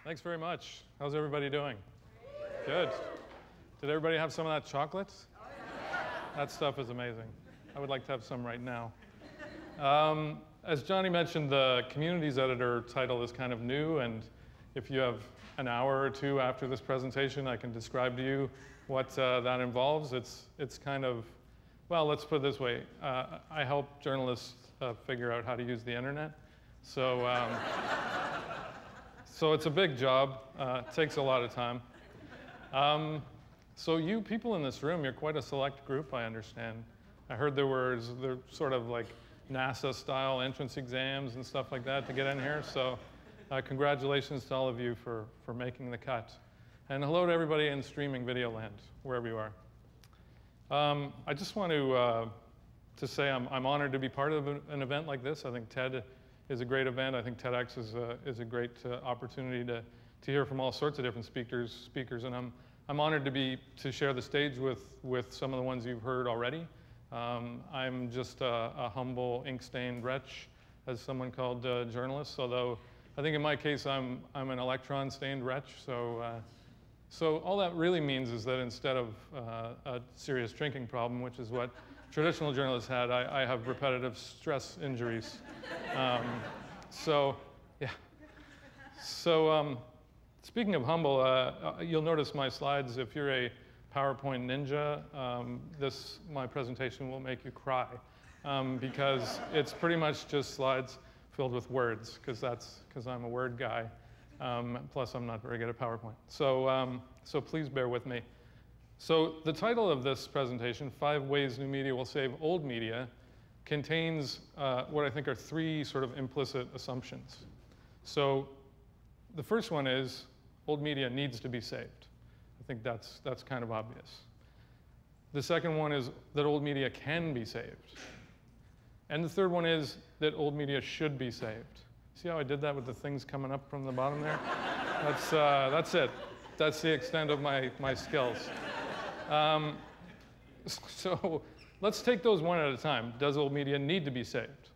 Thanks very much. How's everybody doing? Good. Did everybody have some of that chocolate? That stuff is amazing. I would like to have some right now. As Johnny mentioned, the Communities Editor title is kind of new, and if you have an hour or two after this presentation, I can describe to you what that involves. It's kind of, well, let's put it this way. I help journalists figure out how to use the internet. So, so it's a big job. It takes a lot of time. So you people in this room, you're quite a select group, I understand. I heard they're sort of like NASA-style entrance exams and stuff like that to get in here. So congratulations to all of you for making the cut. And hello to everybody in streaming video land, wherever you are. I just want to say I'm honored to be part of an event like this. I think TED is a great event. I think TEDx is a great opportunity to hear from all sorts of different speakers, and I'm honored to share the stage with some of the ones you've heard already. I'm just a humble ink-stained wretch, as someone called journalist. Although I think in my case I'm an electron-stained wretch. So all that really means is that instead of a serious drinking problem, which is what traditional journalists had, I have repetitive stress injuries. So yeah. So speaking of humble, you'll notice my slides. If you're a PowerPoint ninja, my presentation will make you cry because it's pretty much just slides filled with words, because I'm a word guy. Plus, I'm not very good at PowerPoint. So please bear with me. So the title of this presentation, 5 Ways New Media Will Save Old Media, contains what I think are 3 sort of implicit assumptions. So the first one is old media needs to be saved. I think that's kind of obvious. The second one is that old media can be saved. And the third one is that old media should be saved. See how I did that with the things coming up from the bottom there? That's it. That's the extent of my skills. So let's take those one at a time. Does old media need to be saved?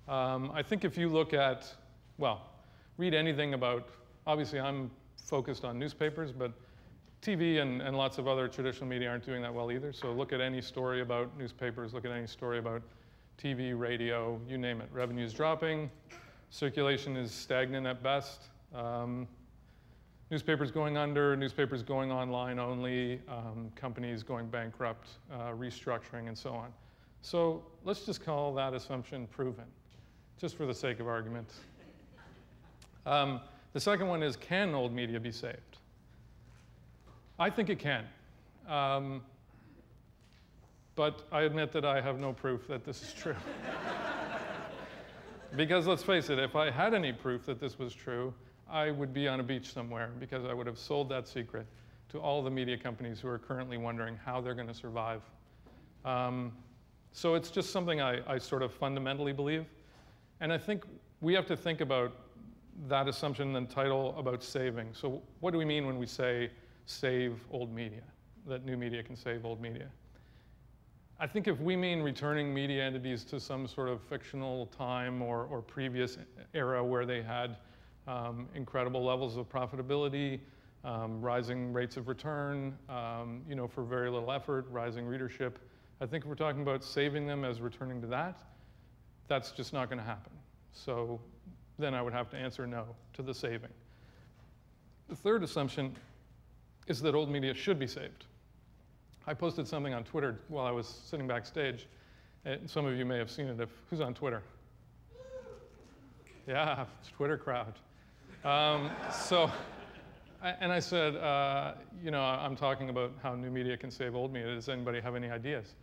I think if you look at, well, read anything about, obviously I'm focused on newspapers, but TV and lots of other traditional media aren't doing that well either. So look at any story about newspapers, look at any story about TV, radio, you name it. Revenue's dropping, circulation is stagnant at best. Newspapers going under, newspapers going online only, companies going bankrupt, restructuring, and so on. So let's just call that assumption proven, just for the sake of argument. The second one is, can old media be saved? I think it can. But I admit that I have no proof that this is true. Because let's face it, if I had any proof that this was true, I would be on a beach somewhere, because I would have sold that secret to all the media companies who are currently wondering how they're going to survive. So it's just something I sort of fundamentally believe. And I think we have to think about that assumption and title about saving. So what do we mean when we say save old media, that new media can save old media? I think if we mean returning media entities to some sort of fictional time or previous era where they had incredible levels of profitability, rising rates of return, for very little effort, rising readership, I think if we're talking about saving them as returning to that, that's just not going to happen. So then I would have to answer no to the saving. The third assumption is that old media should be saved. I posted something on Twitter while I was sitting backstage. And some of you may have seen it. Who's on Twitter? Yeah, Twitter crowd. And I said, I'm talking about how new media can save old media. Does anybody have any ideas?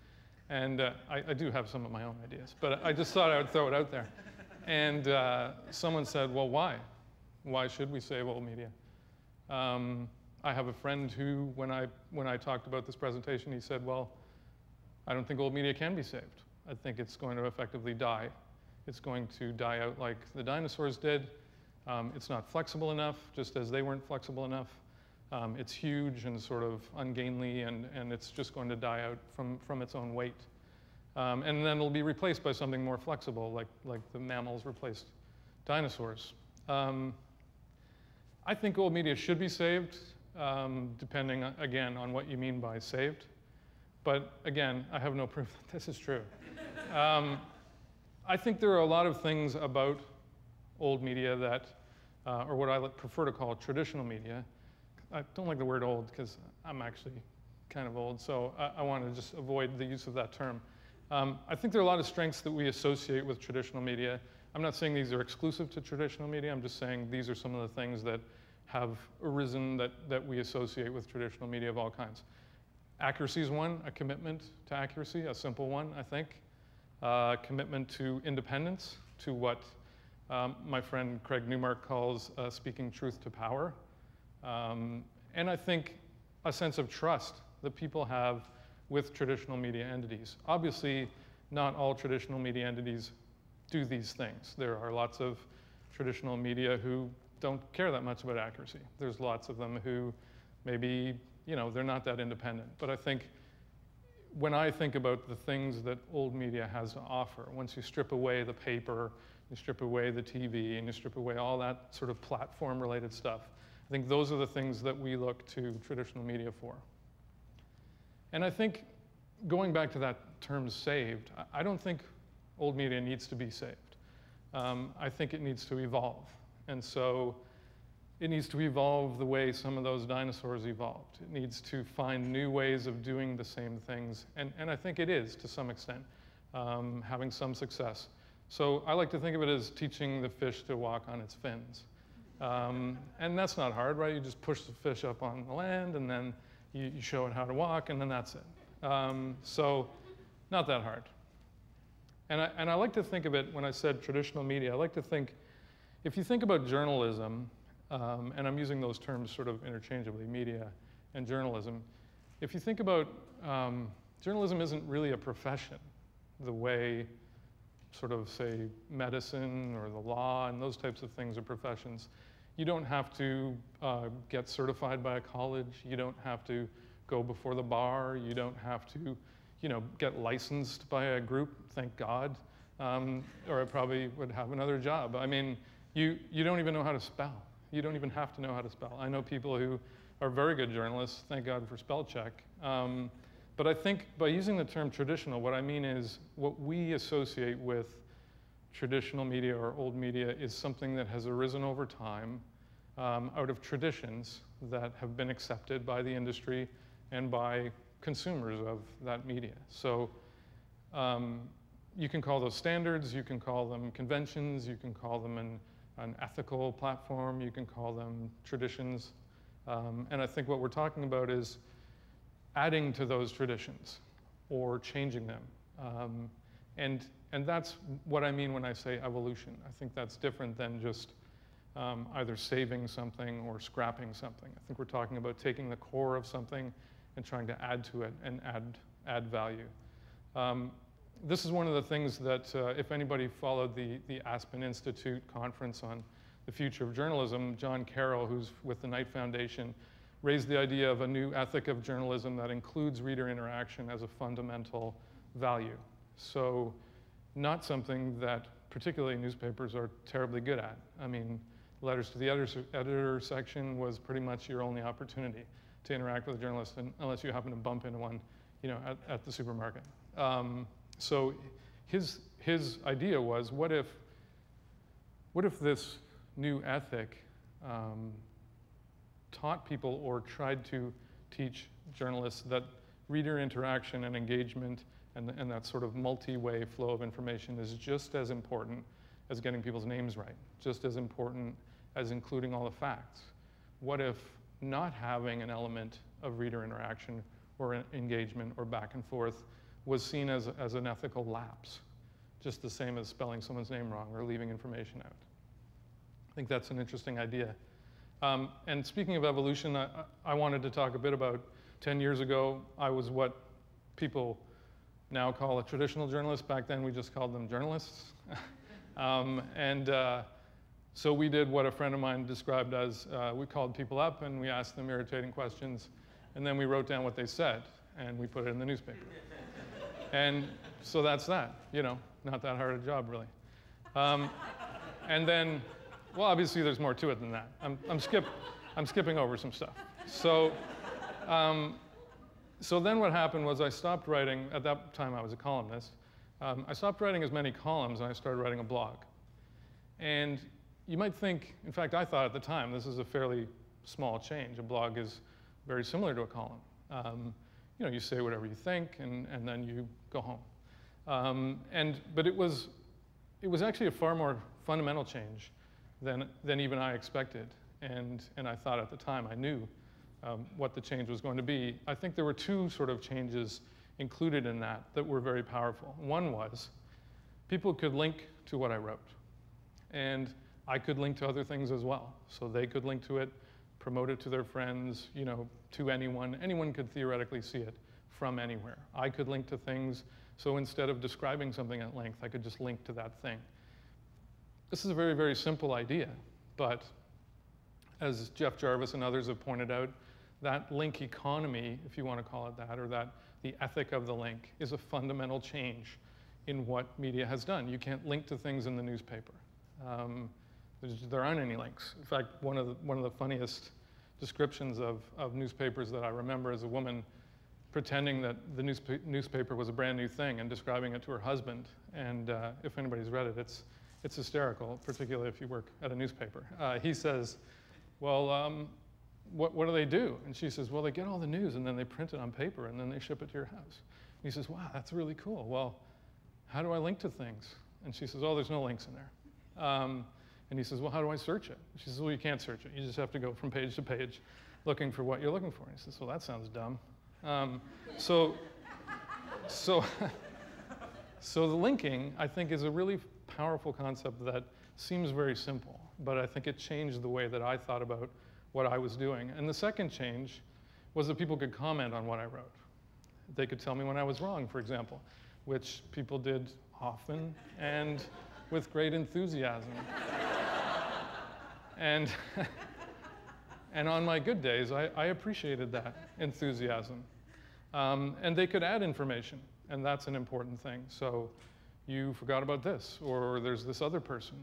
And I do have some of my own ideas, but I just thought I would throw it out there. And someone said, well, why? Why should we save old media? I have a friend who, when I talked about this presentation, he said, well, I don't think old media can be saved. I think it's going to effectively die. It's going to die out like the dinosaurs did. It's not flexible enough, just as they weren't flexible enough. It's huge and sort of ungainly, and it's just going to die out from its own weight. And then it'll be replaced by something more flexible, like the mammals replaced dinosaurs. I think old media should be saved, depending, again, on what you mean by saved. But again, I have no proof that this is true. I think there are a lot of things about old media that, or what I prefer to call traditional media. I don't like the word old because I'm actually kind of old, so I want to just avoid the use of that term. I think there are a lot of strengths that we associate with traditional media. I'm not saying these are exclusive to traditional media. I'm just saying these are some of the things that have arisen that we associate with traditional media of all kinds. Accuracy is one, a commitment to accuracy, a simple one, I think. Commitment to independence, to what my friend Craig Newmark calls speaking truth to power. And I think a sense of trust that people have with traditional media entities. Obviously, not all traditional media entities do these things. There are lots of traditional media who don't care that much about accuracy. There's lots of them who maybe, they're not that independent. But I think when I think about the things that old media has to offer, once you strip away the paper, you strip away the TV, and you strip away all that sort of platform-related stuff, I think those are the things that we look to traditional media for. And I think, going back to that term saved, I don't think old media needs to be saved. I think it needs to evolve. And so it needs to evolve the way some of those dinosaurs evolved. It needs to find new ways of doing the same things. And I think it is, to some extent, having some success. So I like to think of it as teaching the fish to walk on its fins. And that's not hard, right? You just push the fish up on the land, and then you show it how to walk, and then that's it. So not that hard. And I like to think of it, when I said traditional media, I like to think, if you think about journalism, and I'm using those terms sort of interchangeably, media and journalism, if you think about, journalism isn't really a profession the way sort of, say, medicine or the law and those types of things are professions. You don't have to get certified by a college. You don't have to go before the bar. You don't have to, get licensed by a group, thank God, or I probably would have another job. I mean, you don't even know how to spell. You don't even have to know how to spell. I know people who are very good journalists, thank God for spell check. But I think by using the term traditional, what I mean is what we associate with traditional media or old media is something that has arisen over time out of traditions that have been accepted by the industry and by consumers of that media. So you can call those standards, you can call them conventions, you can call them an ethical platform, you can call them traditions. And I think what we're talking about is adding to those traditions or changing them. And that's what I mean when I say evolution. I think that's different than just either saving something or scrapping something. I think we're talking about taking the core of something and trying to add to it and add value. This is one of the things that, if anybody followed the Aspen Institute conference on the future of journalism, John Carroll, who's with the Knight Foundation, raised the idea of a new ethic of journalism that includes reader interaction as a fundamental value. So not something that particularly newspapers are terribly good at. I mean, letters to the editor section was pretty much your only opportunity to interact with a journalist, unless you happen to bump into one, at the supermarket. So his idea was, what if this new ethic taught people or tried to teach journalists that reader interaction and engagement and that sort of multi-way flow of information is just as important as getting people's names right, just as important as including all the facts. What if not having an element of reader interaction or engagement or back and forth was seen as an ethical lapse, just the same as spelling someone's name wrong or leaving information out? I think that's an interesting idea. And speaking of evolution, I wanted to talk a bit about 10 years ago, I was what people now call a traditional journalist. Back then, we just called them journalists. So we did what a friend of mine described as, we called people up and we asked them irritating questions, and then we wrote down what they said, and we put it in the newspaper. And so that's that, not that hard a job, really. And then Well, obviously there's more to it than that. I'm skipping over some stuff. So then what happened was I stopped writing. At that time I was a columnist. I stopped writing as many columns and I started writing a blog. And you might think, in fact I thought at the time, this is a fairly small change. A blog is very similar to a column. You know, you say whatever you think and then you go home. But it was actually a far more fundamental change than even I expected. And I thought at the time I knew what the change was going to be. I think there were two sort of changes included in that were very powerful. One was people could link to what I wrote. And I could link to other things as well. So they could link to it, promote it to their friends, you know, to anyone. Anyone could theoretically see it from anywhere. I could link to things. So instead of describing something at length, I could just link to that thing. This is a very, very simple idea. But as Jeff Jarvis and others have pointed out, that link economy, if you want to call it that, or the ethic of the link, is a fundamental change in what media has done. You can't link to things in the newspaper. There aren't any links. In fact, one of the funniest descriptions of newspapers that I remember is a woman pretending that the newspaper was a brand new thing and describing it to her husband. And if anybody's read it, it's hysterical, particularly if you work at a newspaper. He says, well, what do they do? And she says, well, they get all the news and then they print it on paper and then they ship it to your house. And he says, wow, that's really cool. Well, how do I link to things? And she says, oh, there's no links in there. And he says, well, how do I search it? She says, well, you can't search it. You just have to go from page to page looking for what you're looking for. And he says, well, that sounds dumb. So the linking, I think, is a really powerful concept that seems very simple, but I think it changed the way that I thought about what I was doing. And the second change was that people could comment on what I wrote. They could tell me when I was wrong, for example, which people did often and with great enthusiasm. And on my good days, I appreciated that enthusiasm. And they could add information, and that's an important thing. So you forgot about this, or there's this other person.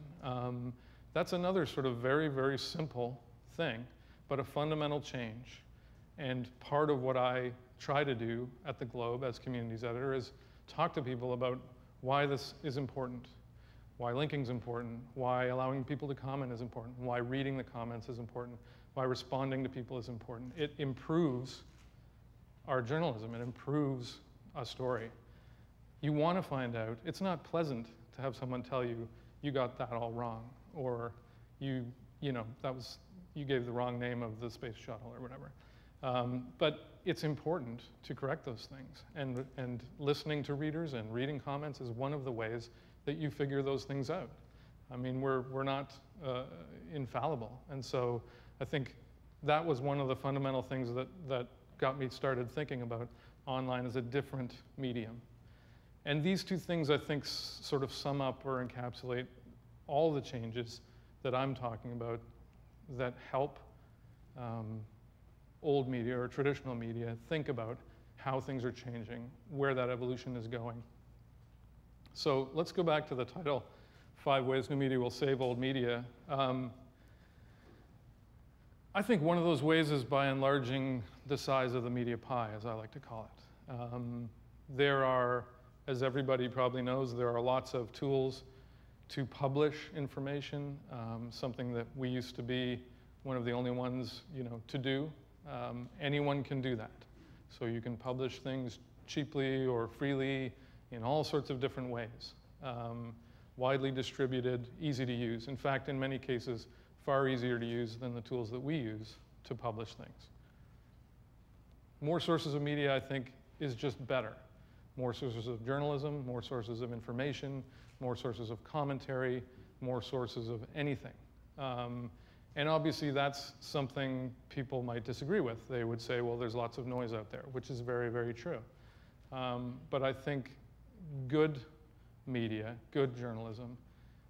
That's another sort of very, very simple thing, but a fundamental change. And part of what I try to do at the Globe as communities editor is talk to people about why this is important, why linking is important, why allowing people to comment is important, why reading the comments is important, why responding to people is important. It improves our journalism. It improves a story. You want to find out. It's not pleasant to have someone tell you, you got that all wrong, or you gave the wrong name of the space shuttle or whatever. But it's important to correct those things. And listening to readers and reading comments is one of the ways that you figure those things out. I mean, we're not infallible. And so I think that was one of the fundamental things that got me started thinking about online as a different medium. And these two things, I think, sort of sum up or encapsulate all the changes that I'm talking about that help old media or traditional media think about how things are changing, where that evolution is going. So let's go back to the title, 5 Ways New Media Will Save Old Media. I think one of those ways is by enlarging the size of the media pie, as I like to call it. There are, as everybody probably knows, there are lots of tools to publish information, something that we used to be one of the only ones, to do. Anyone can do that. So you can publish things cheaply or freely in all sorts of different ways. Widely distributed, easy to use. In fact, in many cases, far easier to use than the tools that we use to publish things. More sources of media, I think, is just better. More sources of journalism, more sources of information, more sources of commentary, more sources of anything. And obviously that's something people might disagree with. They would say, well, there's lots of noise out there, which is very, very true. But I think good media, good journalism,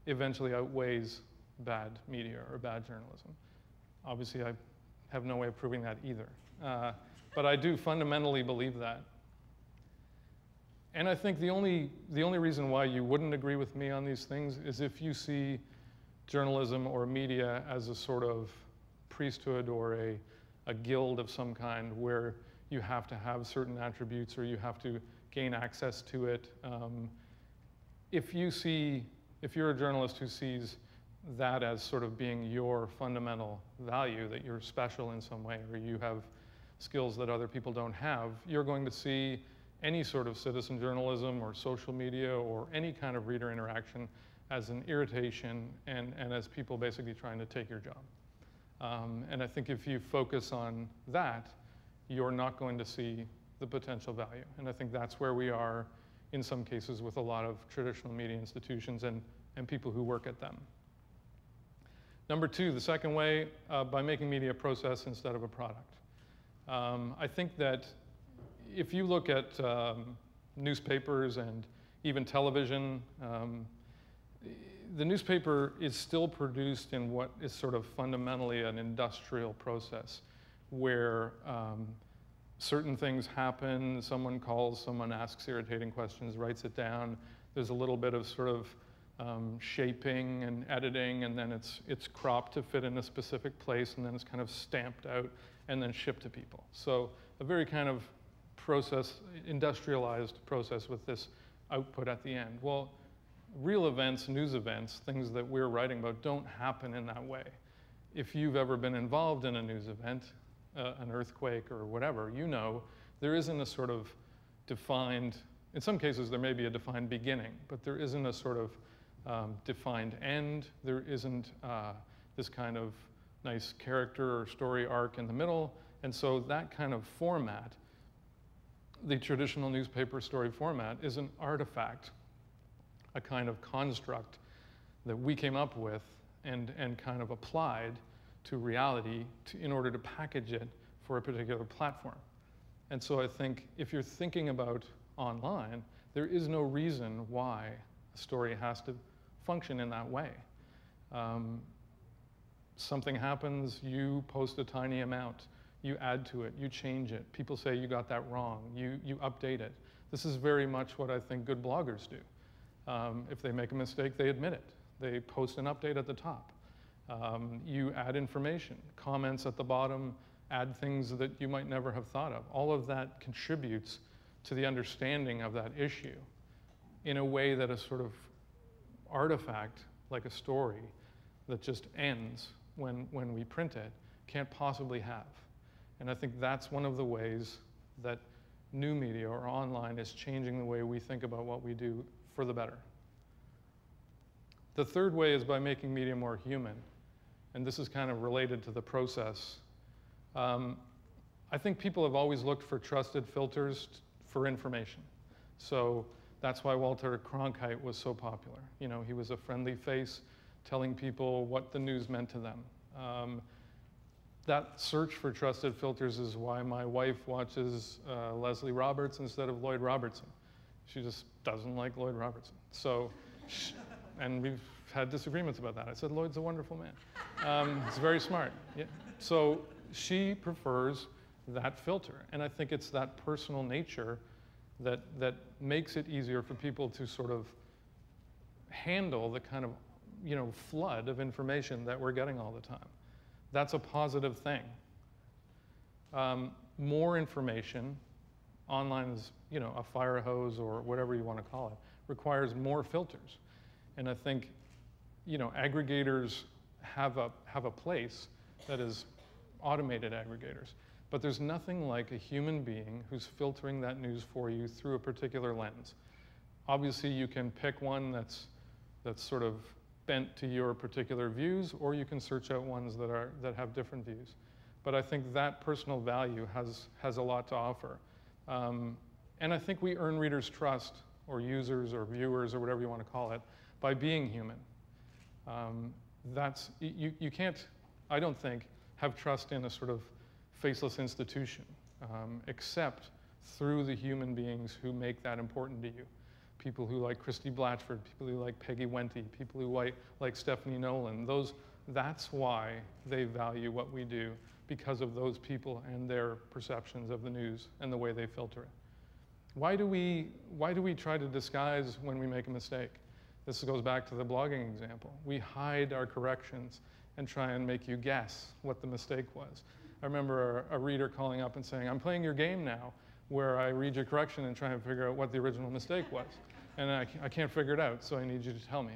eventually outweighs bad media or bad journalism. Obviously, I have no way of proving that either. But I do fundamentally believe that. And I think the only reason why you wouldn't agree with me on these things is if you see journalism or media as a sort of priesthood or a guild of some kind where you have to have certain attributes or you have to gain access to it. If you're a journalist who sees that as sort of being your fundamental value, that you're special in some way or you have skills that other people don't have, you're going to see any sort of citizen journalism or social media or any kind of reader interaction as an irritation and as people basically trying to take your job. And I think if you focus on that, you're not going to see the potential value. And I think that's where we are in some cases with a lot of traditional media institutions and people who work at them. Number two, the second way, by making media a process instead of a product. I think that if you look at newspapers and even television, the newspaper is still produced in what is sort of fundamentally an industrial process where certain things happen, someone calls, someone asks irritating questions, writes it down. There's a little bit of sort of shaping and editing, and then it's cropped to fit in a specific place, and then it's kind of stamped out and then shipped to people. So a very kind of industrialized process with this output at the end. Well, real events, news events, things that we're writing about don't happen in that way. If you've ever been involved in a news event, an earthquake or whatever, you know there isn't a sort of defined, in some cases there may be a defined beginning, but there isn't a sort of defined end. There isn't this kind of nice character or story arc in the middle. And so that kind of format, the traditional newspaper story format, is an artifact, a kind of construct that we came up with and kind of applied to reality in order to package it for a particular platform. And so I think if you're thinking about online, there is no reason why a story has to function in that way. Something happens, you post a tiny amount, you add to it, you change it. People say you got that wrong, you update it. This is very much what I think good bloggers do. If they make a mistake, they admit it. They post an update at the top. You add information, comments at the bottom, add things that you might never have thought of. All of that contributes to the understanding of that issue in a way that a sort of artifact, like a story that just ends when we print it, can't possibly have. And I think that's one of the ways that new media or online is changing the way we think about what we do for the better. The third way is by making media more human. And this is kind of related to the process. I think people have always looked for trusted filters for information. So that's why Walter Cronkite was so popular. You know, he was a friendly face telling people what the news meant to them. That search for trusted filters is why my wife watches Leslie Roberts instead of Lloyd Robertson. She just doesn't like Lloyd Robertson. So, and we've had disagreements about that. I said, Lloyd's a wonderful man. He's very smart. Yeah. So she prefers that filter. And I think it's that personal nature that makes it easier for people to sort of handle the kind of, you know, flood of information that we're getting all the time. That's a positive thing. More information, online is, you know, a fire hose or whatever you want to call it, requires more filters. And I think, you know, aggregators have a place that is automated aggregators. But there's nothing like a human being who's filtering that news for you through a particular lens. Obviously, you can pick one that's sort of bent to your particular views, or you can search out ones that have different views. But I think that personal value has a lot to offer. And I think we earn readers' trust, or users, or viewers, or whatever you want to call it, by being human. You can't, I don't think, have trust in a sort of faceless institution, except through the human beings who make that important to you. People who like Christy Blatchford, people who like Peggy Wente, people who like Stephanie Nolan. That's why they value what we do, because of those people and their perceptions of the news and the way they filter it. Why do we try to disguise when we make a mistake? This goes back to the blogging example. We hide our corrections and try and make you guess what the mistake was. I remember a reader calling up and saying, I'm playing your game now, where I read your correction and try and figure out what the original mistake was. And I can't figure it out, so I need you to tell me.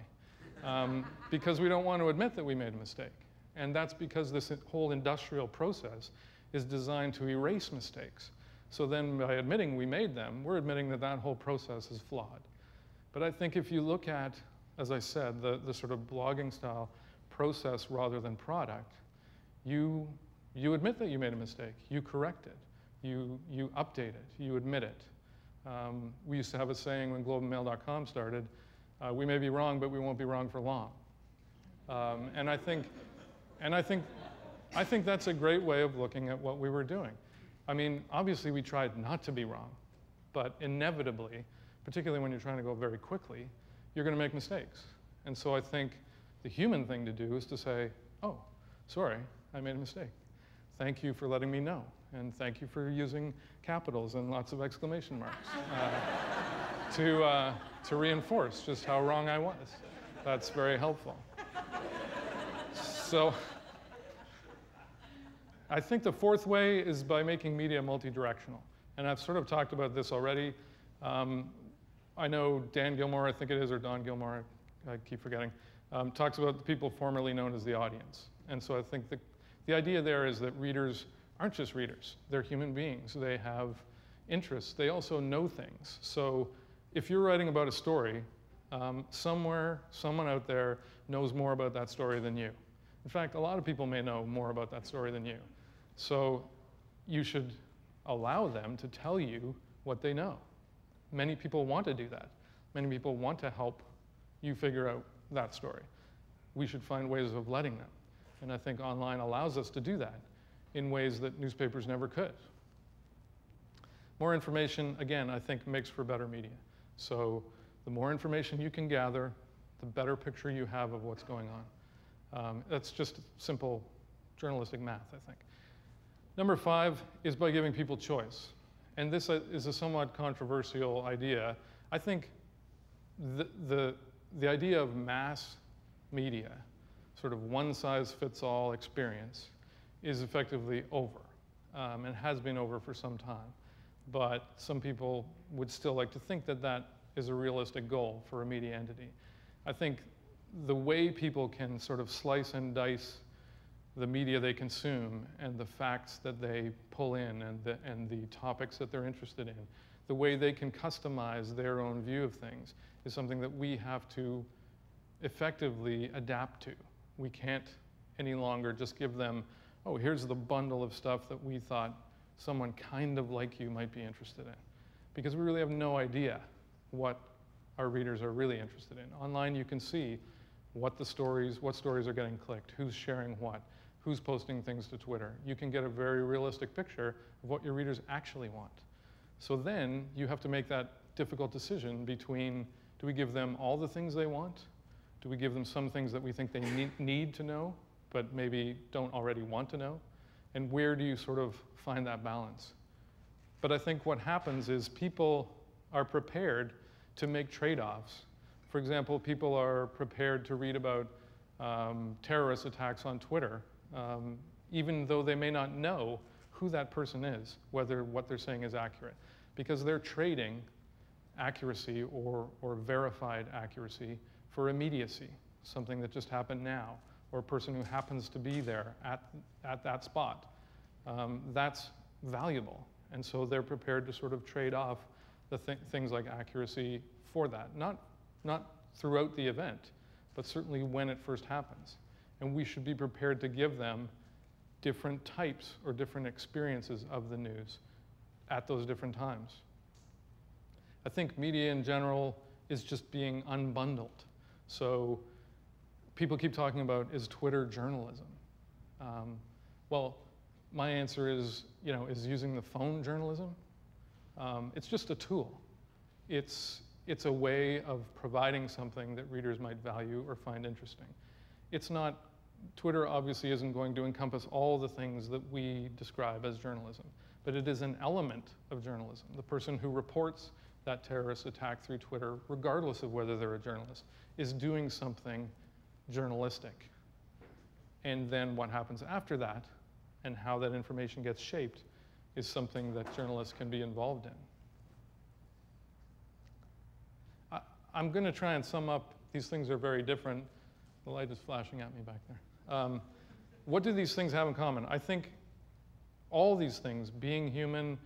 Because we don't want to admit that we made a mistake. And that's because this whole industrial process is designed to erase mistakes. So then by admitting we made them, we're admitting that that whole process is flawed. But I think if you look at, as I said, the sort of blogging style process rather than product, you admit that you made a mistake. You correct it. You update it. You admit it. We used to have a saying when globalmail.com started, we may be wrong, but we won't be wrong for long. And I think that's a great way of looking at what we were doing. I mean, obviously we tried not to be wrong, but inevitably, particularly when you're trying to go very quickly, you're going to make mistakes. And so I think the human thing to do is to say, oh, sorry, I made a mistake. Thank you for letting me know. And thank you for using capitals and lots of exclamation marks to reinforce just how wrong I was. That's very helpful. So I think the fourth way is by making media multi-directional. And I've sort of talked about this already. I know Dan Gilmore, I think it is, or Don Gilmore, I keep forgetting, talks about the people formerly known as the audience. And so I think the idea there is that readers aren't just readers. They're human beings. They have interests. They also know things. So if you're writing about a story, somewhere, someone out there knows more about that story than you. In fact, a lot of people may know more about that story than you. So you should allow them to tell you what they know. Many people want to do that. Many people want to help you figure out that story. We should find ways of letting them. And I think online allows us to do that in ways that newspapers never could. More information, again, I think makes for better media. So the more information you can gather, the better picture you have of what's going on. That's just simple journalistic math, I think. Number 5 is by giving people choice. And this is a somewhat controversial idea. I think the idea of mass media, sort of one-size-fits-all experience, is effectively over, and has been over for some time. But some people would still like to think that that is a realistic goal for a media entity. I think the way people can sort of slice and dice the media they consume and the facts that they pull in and the topics that they're interested in, the way they can customize their own view of things is something that we have to effectively adapt to. We can't any longer just give them, oh, here's the bundle of stuff that we thought someone kind of like you might be interested in. Because we really have no idea what our readers are really interested in. Online you can see what stories are getting clicked, who's sharing what, who's posting things to Twitter. You can get a very realistic picture of what your readers actually want. So then you have to make that difficult decision between, do we give them all the things they want? Do we give them some things that we think they need to know, but maybe don't already want to know? And where do you sort of find that balance? But I think what happens is people are prepared to make trade-offs. For example, people are prepared to read about terrorist attacks on Twitter, even though they may not know who that person is, whether what they're saying is accurate, because they're trading accuracy or verified accuracy for immediacy, something that just happened now, or a person who happens to be there at that spot. That's valuable, and so they're prepared to sort of trade off the things like accuracy for that. Not throughout the event, but certainly when it first happens. And we should be prepared to give them different types or different experiences of the news at those different times. I think media in general is just being unbundled. So people keep talking about, is Twitter journalism? Well, my answer is, is using the phone journalism? It's just a tool. It's a way of providing something that readers might value or find interesting. It's not, Twitter obviously isn't going to encompass all the things that we describe as journalism, but it is an element of journalism. The person who reports that terrorist attack through Twitter, regardless of whether they're a journalist, is doing something journalistic. And then what happens after that and how that information gets shaped is something that journalists can be involved in. I'm going to try and sum up. These things are very different. The light is flashing at me back there. What do these things have in common? I think all these things, being human,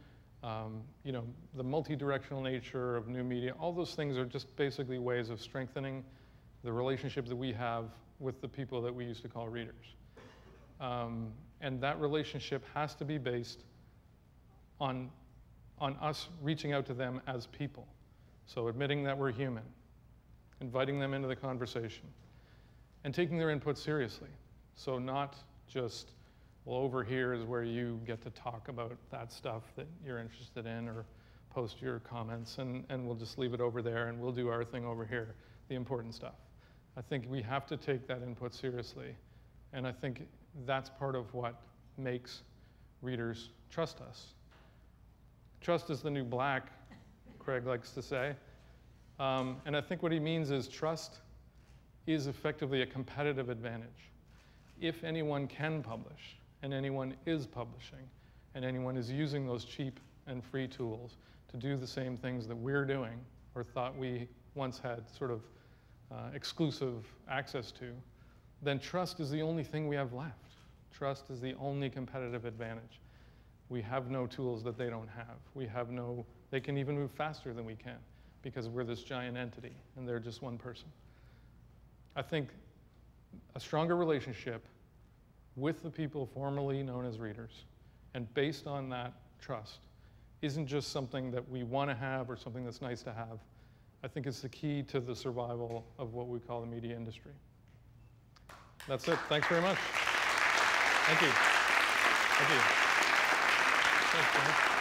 you know, the multi-directional nature of new media, all those things are just basically ways of strengthening the relationship that we have with the people that we used to call readers. And that relationship has to be based on us reaching out to them as people. So admitting that we're human, inviting them into the conversation, and taking their input seriously. So not just, well, over here is where you get to talk about that stuff that you're interested in, or post your comments, and we'll just leave it over there, and we'll do our thing over here, the important stuff. I think we have to take that input seriously, and I think that's part of what makes readers trust us. Trust is the new black, Craig likes to say. And I think what he means is trust is effectively a competitive advantage. If anyone can publish, and anyone is publishing, and anyone is using those cheap and free tools to do the same things that we're doing, or thought we once had sort of exclusive access to, then trust is the only thing we have left. Trust is the only competitive advantage. We have no tools that they don't have. We have no, they can even move faster than we can because we're this giant entity and they're just one person. I think a stronger relationship with the people formerly known as readers, and based on that trust, isn't just something that we want to have or something that's nice to have. I think it's the key to the survival of what we call the media industry. That's it. Thanks very much. Thank you. Thank you. Thanks, Jim.